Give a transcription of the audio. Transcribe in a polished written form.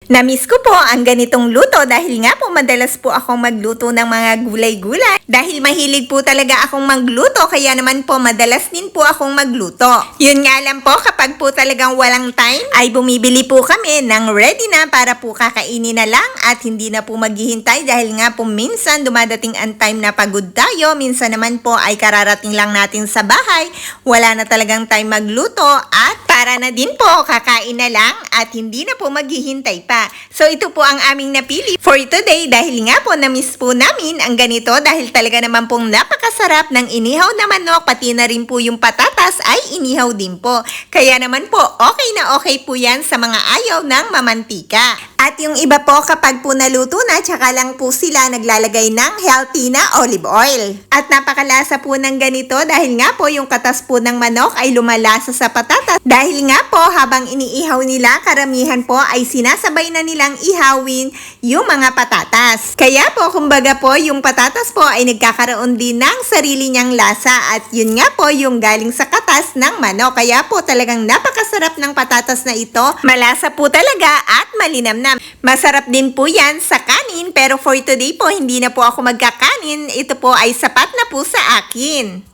Namiss ko po ang ganitong luto dahil nga po madalas po akong magluto ng mga gulay-gulay. Dahil mahilig po talaga akong magluto kaya naman po madalas din po akong magluto. Yun nga lang po kapag po talagang walang time ay bumibili po kami ng ready na para po kakainin na lang at hindi na po maghihintay dahil nga po minsan dumadating ang time na pagod tayo. Minsan naman po ay kararating lang natin sa bahay. Wala na talagang time magluto at para na din po kakain na lang at hindi na po maghihintay pa. So ito po ang aming napili for today dahil nga po na-miss po namin ang ganito dahil talaga naman pong napakasarap ng inihaw na manok pati na rin po yung patatas ay inihaw din po. Kaya naman po okay na okay po yan sa mga ayaw ng mamantika. At yung iba po kapag po naluto na tsaka lang po sila naglalagay ng healthy na olive oil. At napakalasa po ng ganito dahil nga po yung katas po ng manok ay lumalasa sa patatas. Dahil nga po habang iniihaw nila karamihan po ay sinasabay na nilang ihawin yung mga patatas. Kaya po kumbaga po yung patatas po ay nagkakaroon din ng sarili niyang lasa at yun nga po yung galing sa katas ng manok. Kaya po talagang napakasarap ng patatas na ito. Malasa po talaga at malinamnam. Masarap din po yan sa kanin pero for today po hindi na po ako magkakanin. Ito po ay sapat na po sa akin.